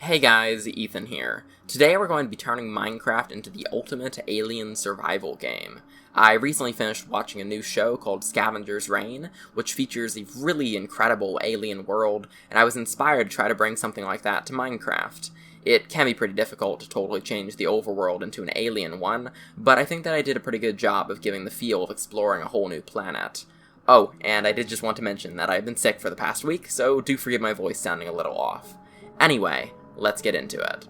Hey guys, Ethan here. Today we're going to be turning Minecraft into the ultimate alien survival game. I recently finished watching a new show called Scavenger's Reign, which features a really incredible alien world, and I was inspired to try to bring something like that to Minecraft. It can be pretty difficult to totally change the overworld into an alien one, but I think that I did a pretty good job of giving the feel of exploring a whole new planet. Oh, and I did just want to mention that I've been sick for the past week, so do forgive my voice sounding a little off. Anyway, let's get into it.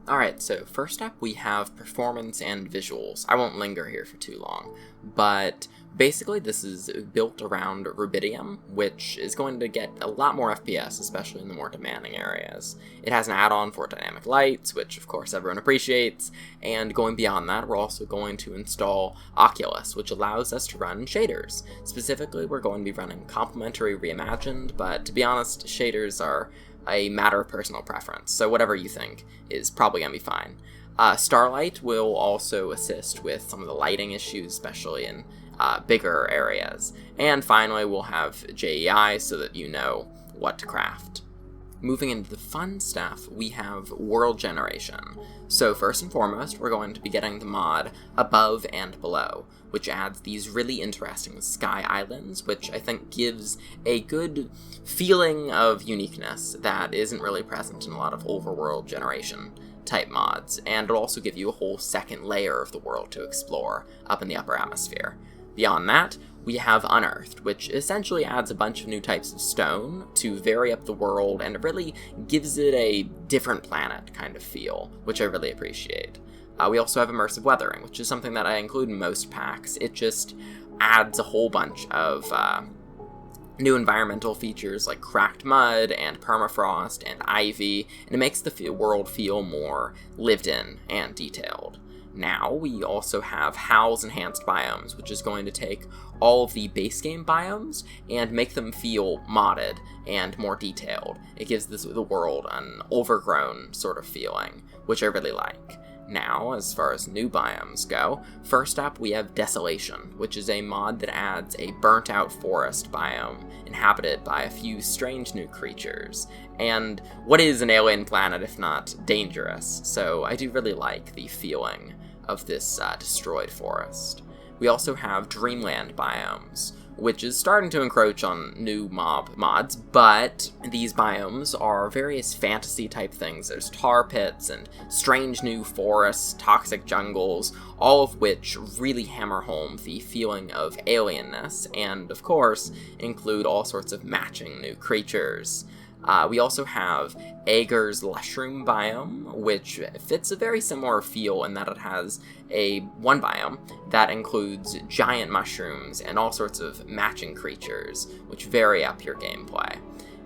Alright, so first up we have performance and visuals. I won't linger here for too long, but basically this is built around rubidium, which is going to get a lot more FPS, especially in the more demanding areas. It has an add-on for dynamic lights, which of course everyone appreciates, and going beyond that, we're also going to install Oculus, which allows us to run shaders. Specifically, we're going to be running complementary reimagined, but to be honest, shaders are a matter of personal preference, so whatever you think is probably going to be fine. Starlight will also assist with some of the lighting issues, especially in bigger areas. And finally, we'll have JEI so that you know what to craft. Moving into the fun stuff, we have world generation. So first and foremost, we're going to be getting the mod Above and Below, which adds these really interesting sky islands, which I think gives a good feeling of uniqueness that isn't really present in a lot of overworld generation type mods, and it'll also give you a whole second layer of the world to explore up in the upper atmosphere. Beyond that, we have Unearthed, which essentially adds a bunch of new types of stone to vary up the world, and it really gives it a different planet kind of feel, which I really appreciate. We also have Immersive Weathering, which is something that I include in most packs. It just adds a whole bunch of new environmental features like cracked mud and permafrost and ivy, and it makes the world feel more lived in and detailed. Now, we also have HAL's Enhanced Biomes, which is going to take all of the base game biomes and make them feel modded and more detailed. It gives the world an overgrown sort of feeling, which I really like. Now, as far as new biomes go, first up we have Desolation, which is a mod that adds a burnt-out forest biome inhabited by a few strange new creatures. And what is an alien planet if not dangerous? So I do really like the feeling of this destroyed forest. We also have Dreamland biomes, which is starting to encroach on new mods, but these biomes are various fantasy type things. There's tar pits and strange new forests, toxic jungles, all of which really hammer home the feeling of alienness, and of course include all sorts of matching new creatures. We also have Ager's Lushroom biome, which fits a very similar feel in that it has one biome that includes giant mushrooms and all sorts of matching creatures, which vary up your gameplay.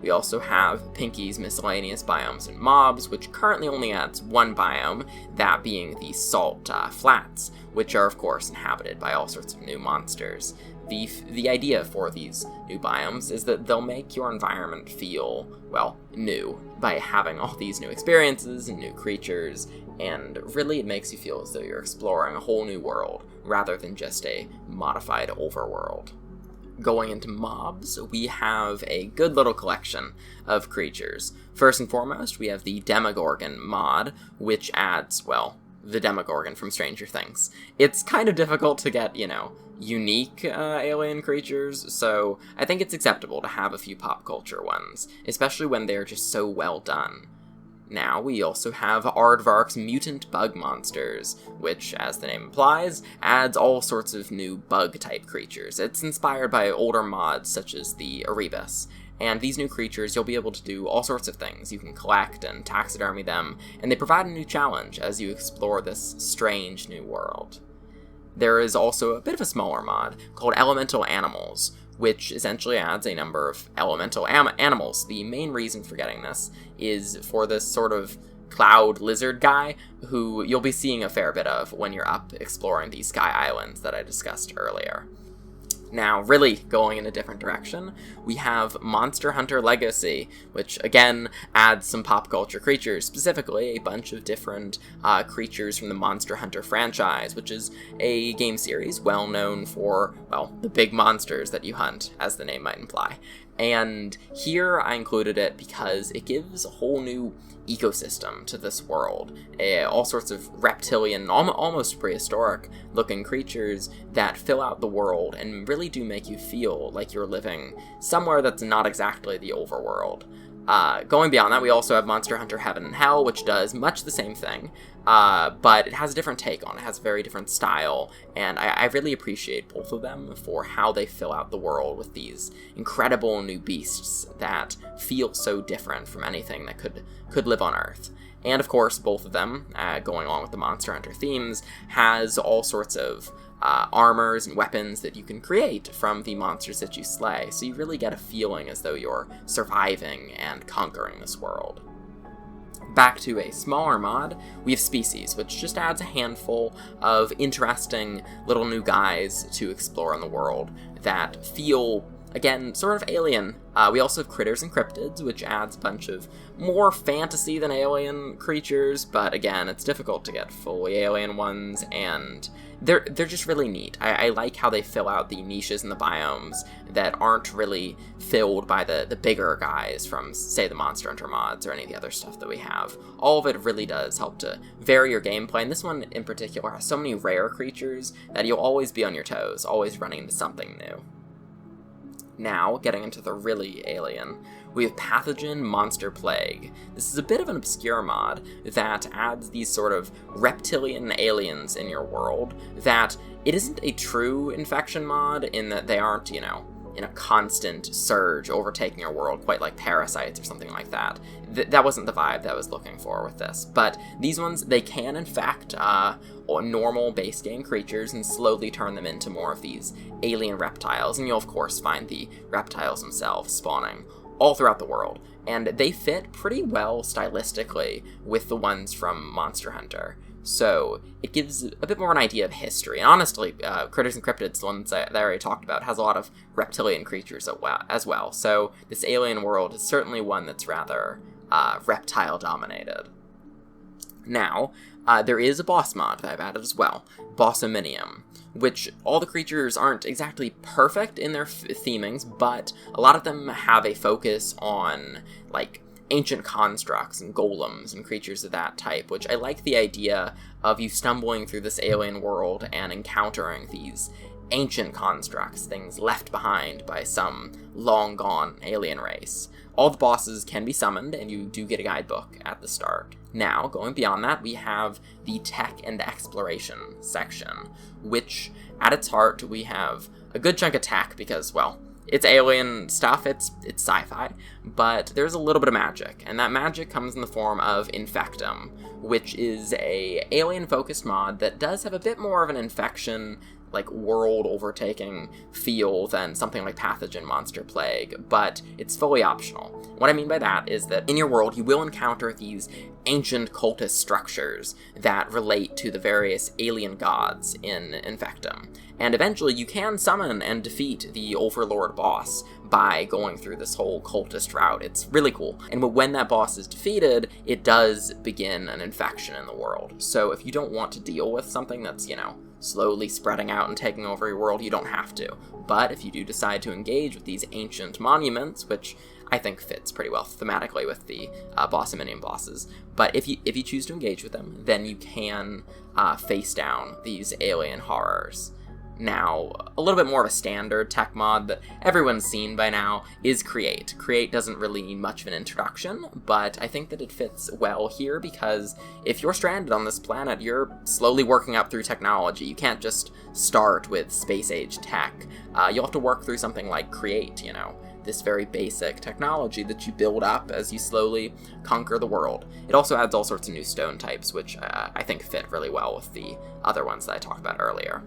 We also have Pinky's Miscellaneous Biomes and Mobs, which currently only adds one biome, that being the Salt Flats, which are of course inhabited by all sorts of new monsters. The idea for these new biomes is that they'll make your environment feel, well, new, by having all these new experiences and new creatures, and really it makes you feel as though you're exploring a whole new world, rather than just a modified overworld. Going into mobs, we have a good little collection of creatures. First and foremost, we have the Demogorgon mod, which adds, well, the Demogorgon from Stranger Things. It's kind of difficult to get, unique alien creatures, so I think it's acceptable to have a few pop culture ones, especially when they're just so well done. Now, we also have Aardvark's Mutant Bug Monsters, which, as the name implies, adds all sorts of new bug-type creatures. It's inspired by older mods such as the Erebus, and these new creatures, you'll be able to do all sorts of things. You can collect and taxidermy them, and they provide a new challenge as you explore this strange new world. There is also a bit of a smaller mod called Elemental Animals, which essentially adds a number of elemental animals. The main reason for getting this is for this sort of cloud lizard guy who you'll be seeing a fair bit of when you're up exploring these sky islands that I discussed earlier. Now, really going in a different direction, we have Monster Hunter Legacy, which again adds some pop culture creatures, specifically a bunch of different creatures from the Monster Hunter franchise, which is a game series well known for, well, the big monsters that you hunt, as the name might imply. And here I included it because it gives a whole new ecosystem to this world. All sorts of reptilian, almost prehistoric looking creatures that fill out the world and really do make you feel like you're living somewhere that's not exactly the overworld. Going beyond that, we also have Monster Hunter Heaven and Hell, which does much the same thing, but it has a different take on it. It has a very different style, and I really appreciate both of them for how they fill out the world with these incredible new beasts that feel so different from anything that could live on Earth. And of course, both of them, going along with the Monster Hunter themes, has all sorts of armors and weapons that you can create from the monsters that you slay, so you really get a feeling as though you're surviving and conquering this world. Back to a smaller mod, we have Species, which just adds a handful of interesting little new guys to explore in the world that feel, again, sort of alien. We also have Critters and Cryptids, which adds a bunch of more fantasy than alien creatures, but again, it's difficult to get fully alien ones, and they're just really neat. I like how they fill out the niches in the biomes that aren't really filled by the bigger guys from, say, the Monster Hunter mods or any of the other stuff that we have. All of it really does help to vary your gameplay, and this one in particular has so many rare creatures that you'll always be on your toes, always running into something new. Now, getting into the really alien, we have Pathogen Monster Plague. This is a bit of an obscure mod that adds these sort of reptilian aliens in your world that it isn't a true infection mod in that they aren't, in a constant surge overtaking your world, quite like parasites or something like that. That wasn't the vibe that I was looking for with this. But these ones, they can infect normal base game creatures and slowly turn them into more of these alien reptiles. And you'll, of course, find the reptiles themselves spawning all throughout the world. And they fit pretty well stylistically with the ones from Monster Hunter. So it gives a bit more of an idea of history. And honestly, Critters and Cryptids, the ones that I already talked about, has a lot of reptilian creatures as well. So this alien world is certainly one that's rather reptile-dominated. Now, there is a boss mod that I've added as well, Bossominium, which all the creatures aren't exactly perfect in their themings, but a lot of them have a focus on, like, ancient constructs and golems and creatures of that type, which I like the idea of you stumbling through this alien world and encountering these ancient constructs, things left behind by some long-gone alien race. All the bosses can be summoned, and you do get a guidebook at the start. Now, going beyond that, we have the Tech and Exploration section, which, at its heart, we have a good chunk of tech because, well, it's alien stuff, it's sci-fi, but there's a little bit of magic, and that magic comes in the form of Infectum, which is a alien-focused mod that does have a bit more of an infection, like, world-overtaking feel than something like Pathogen Monster Plague, but it's fully optional. What I mean by that is that in your world, you will encounter these ancient cultist structures that relate to the various alien gods in Infectum. And eventually you can summon and defeat the Overlord boss by going through this whole cultist route. It's really cool. And when that boss is defeated, it does begin an infection in the world. So if you don't want to deal with something that's, slowly spreading out and taking over your world, you don't have to. But if you do decide to engage with these ancient monuments, which I think fits pretty well thematically with the Bossominium bosses, but if you choose to engage with them, then you can face down these alien horrors. Now, a little bit more of a standard tech mod that everyone's seen by now is Create. Create doesn't really need much of an introduction, but I think that it fits well here because if you're stranded on this planet, you're slowly working up through technology. You can't just start with space-age tech. You'll have to work through something like Create, this very basic technology that you build up as you slowly conquer the world. It also adds all sorts of new stone types, which I think fit really well with the other ones that I talked about earlier.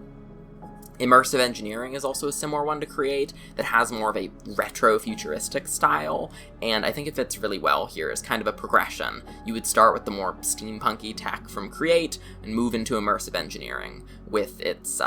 Immersive engineering is also a similar one to Create that has more of a retro-futuristic style, and I think it fits really well here as kind of a progression. You would start with the more steampunky tech from Create and move into immersive engineering with its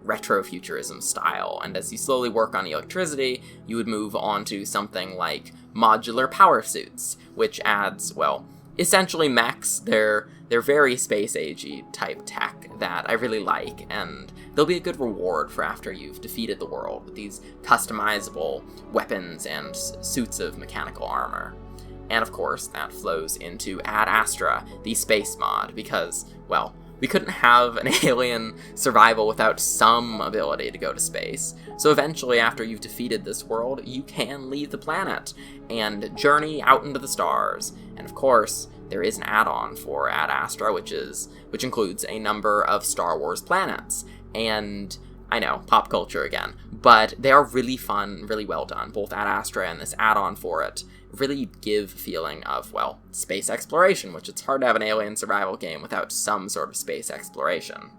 retro-futurism style, and as you slowly work on electricity, you would move on to something like modular power suits, which adds, well, essentially mechs. They're very space-agey type tech that I really like, and they'll be a good reward for after you've defeated the world with these customizable weapons and suits of mechanical armor. And of course, that flows into Ad Astra, the space mod, because, well, we couldn't have an alien survival without some ability to go to space. So eventually, after you've defeated this world, you can leave the planet and journey out into the stars. And of course, there is an add-on for Ad Astra, which includes a number of Star Wars planets. And I know, pop culture again, but they are really fun, really well done. Both Ad Astra and this add-on for it really give a feeling of, well, space exploration, which it's hard to have an alien survival game without some sort of space exploration.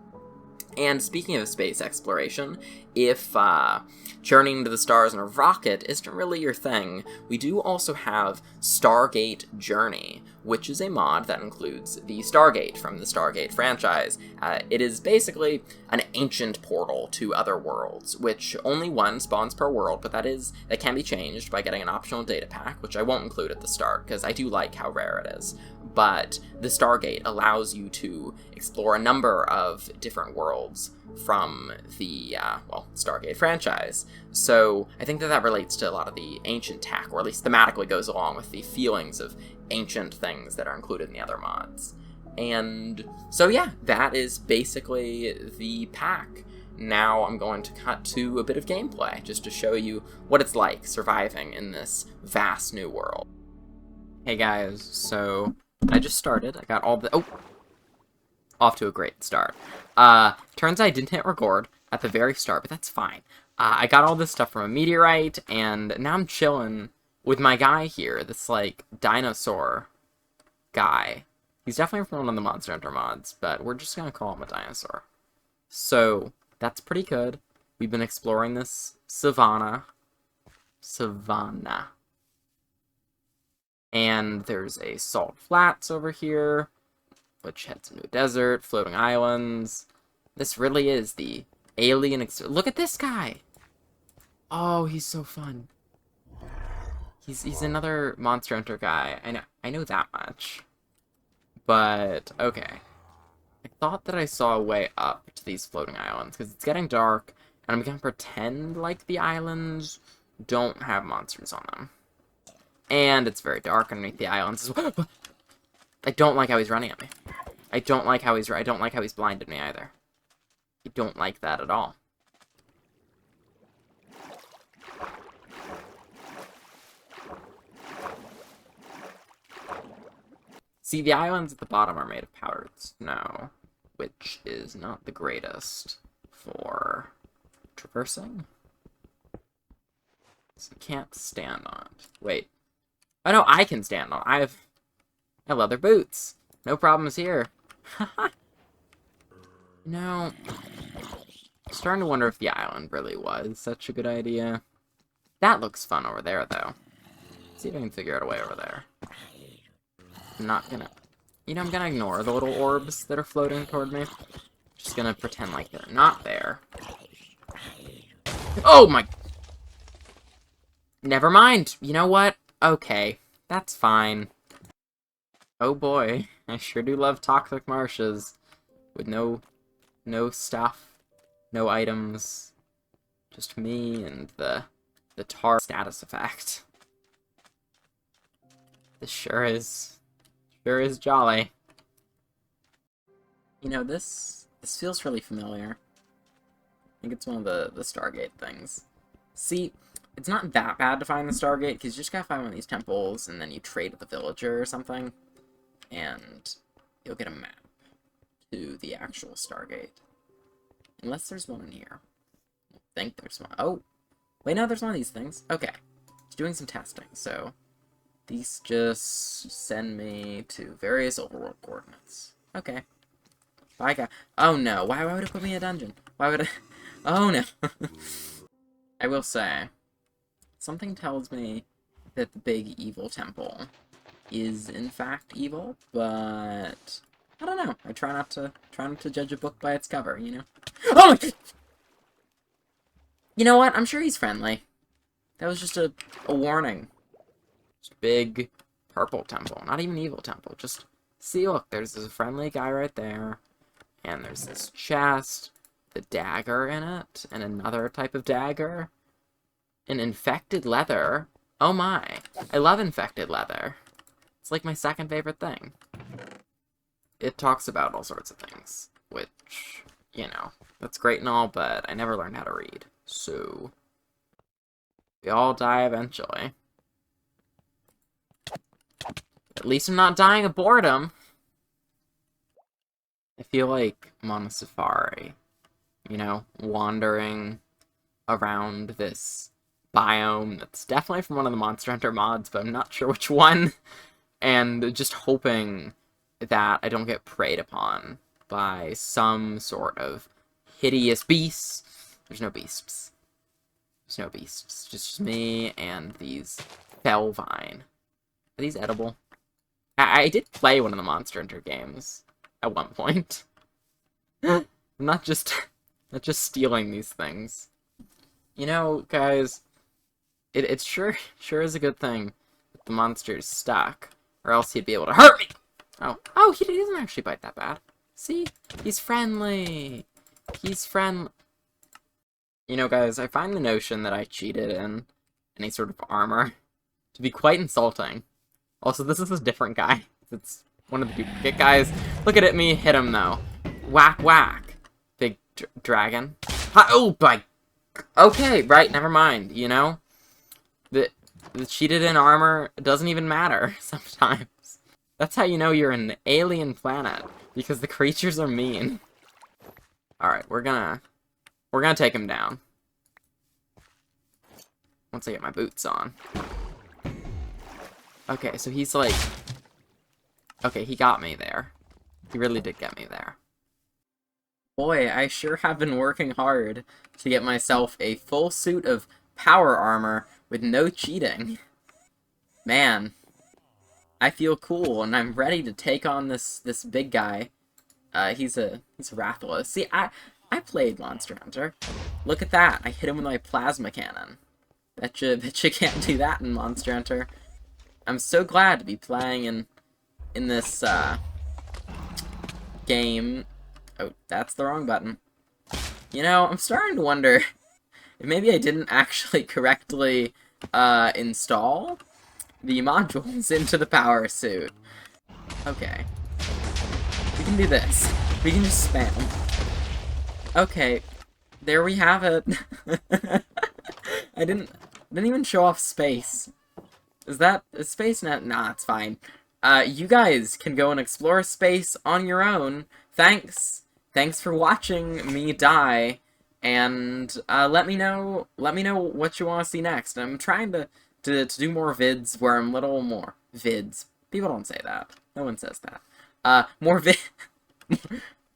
And speaking of space exploration, if journeying to the stars in a rocket isn't really your thing, we do also have Stargate Journey, which is a mod that includes the Stargate from the Stargate franchise. It is basically an ancient portal to other worlds, which only one spawns per world, but that can be changed by getting an optional data pack, which I won't include at the start, because I do like how rare it is. But the Stargate allows you to explore a number of different worlds from the, Stargate franchise. So I think that relates to a lot of the ancient tech, or at least thematically goes along with the feelings of ancient things that are included in the other mods. And so yeah, that is basically the pack. Now I'm going to cut to a bit of gameplay, just to show you what it's like surviving in this vast new world. Hey guys, so I just started. I got all the... off to a great start. Turns out I didn't hit record at the very start, but that's fine. I got all this stuff from a meteorite, and now I'm chilling with my guy here, this, like, dinosaur guy. He's definitely from one of the Monster Hunter mods, but we're just gonna call him a dinosaur. So, that's pretty good. We've been exploring this savannah. And there's a salt flats over here, which heads into a desert, floating islands. This really is the alien look at this guy! Oh, he's so fun. He's another Monster Hunter guy. I know that much. But, okay. I thought that I saw a way up to these floating islands, because it's getting dark, and I'm gonna pretend like the islands don't have monsters on them. And it's very dark underneath the islands as well. I don't like how he's running at me. I don't like how he's blinded me either. I don't like that at all. See, the islands at the bottom are made of powdered snow, which is not the greatest for traversing. So you can't stand on it. Wait. Oh no, I can stand on it. I have leather boots. No problems here. No. I'm starting to wonder if the island really was such a good idea. That looks fun over there, though. Let's see if I can figure out a way over there. I'm not gonna... You know, I'm gonna ignore the little orbs that are floating toward me. Just gonna pretend like they're not there. Oh my... Never mind. You know what? Okay. That's fine. Oh boy. I sure do love toxic marshes. With no stuff. No items. Just me and the tar status effect. This sure is jolly. You know, this feels really familiar. I think it's one of the Stargate things. See, it's not that bad to find the Stargate, because you just gotta find one of these temples, and then you trade with a villager or something, and you'll get a map to the actual Stargate. Unless there's one in here. I think there's one. Oh! Wait, no, there's one of these things. Okay. It's doing some testing, so... These just send me to various overworld coordinates. Okay. Bye, guy. Oh, no. Why would it put me in a dungeon? Why would it... Oh, no. I will say, something tells me that the big evil temple is, in fact, evil, but... I don't know. I try not to judge a book by its cover, you know? Oh my God! You know what? I'm sure he's friendly. That was just a warning. Just big purple temple. Not even evil temple. Just, see, look, there's a friendly guy right there. And there's this chest, the dagger in it, and another type of dagger. An infected leather. Oh my. I love infected leather. It's like my second favorite thing. It talks about all sorts of things, which, you know, that's great and all, but I never learned how to read. So, we all die eventually. At least I'm not dying of boredom. I feel like I'm on a safari, you know, wandering around this biome that's definitely from one of the Monster Hunter mods, but I'm not sure which one, and just hoping that I don't get preyed upon by some sort of hideous beast. There's no beasts. There's no beasts. Just me and these Felvine. Are these edible? I did play one of the Monster Hunter games at one point. I'm not just stealing these things. You know, guys, it sure is a good thing that the monster's stuck, or else he'd be able to hurt me. Oh, he doesn't actually bite that bad. See, he's friendly. He's friendly. You know, guys, I find the notion that I cheated in any sort of armor to be quite insulting. Also, this is a different guy. It's one of the duplicate guys. Look at me, hit him though. Whack, whack. Big dragon. Oh, my. Okay, right, never mind, you know? The cheated in armor doesn't even matter sometimes. That's how you know you're an alien planet, because the creatures are mean. Alright, we're gonna take him down. Once I get my boots on. Okay, so he's like... Okay, he got me there. He really did get me there. Boy, I sure have been working hard to get myself a full suit of power armor with no cheating. Man, I feel cool, and I'm ready to take on this big guy. He's a Rathalos. See, I played Monster Hunter. Look at that, I hit him with my plasma cannon. Betcha can't do that in Monster Hunter. I'm so glad to be playing in this game. Oh, that's the wrong button. You know, I'm starting to wonder if maybe I didn't actually correctly install the modules into the power suit. Okay. We can do this. We can just spam. Okay. There we have it. I didn't even show off space. Is space net? Nah, it's fine. You guys can go and explore space on your own. Thanks for watching me die, and let me know what you want to see next. I'm trying to do more vids where I'm little more vids. People don't say that. No one says that. More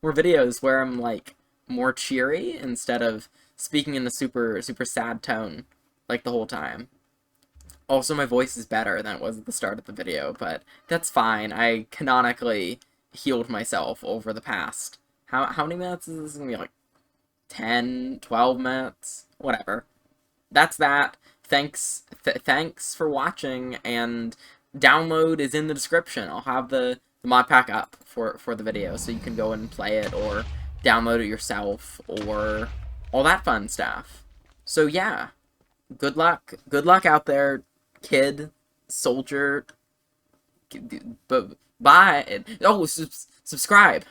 videos where I'm like more cheery instead of speaking in a super sad tone like the whole time. Also, my voice is better than it was at the start of the video, but that's fine. I canonically healed myself over the past... How many minutes is this going to be? Like, 10, 12 minutes? Whatever. That's that. Thanks for watching, and download is in the description. I'll have the mod pack up for the video, so you can go and play it, or download it yourself, or all that fun stuff. So, yeah. Good luck out there, kid, soldier, bye. Oh, subscribe.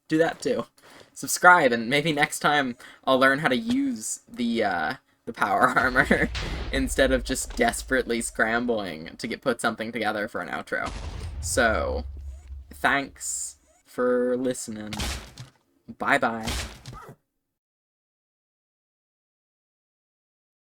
Do that too. Subscribe, and maybe next time I'll learn how to use the power armor instead of just desperately scrambling to put something together for an outro. So, thanks for listening. Bye-bye.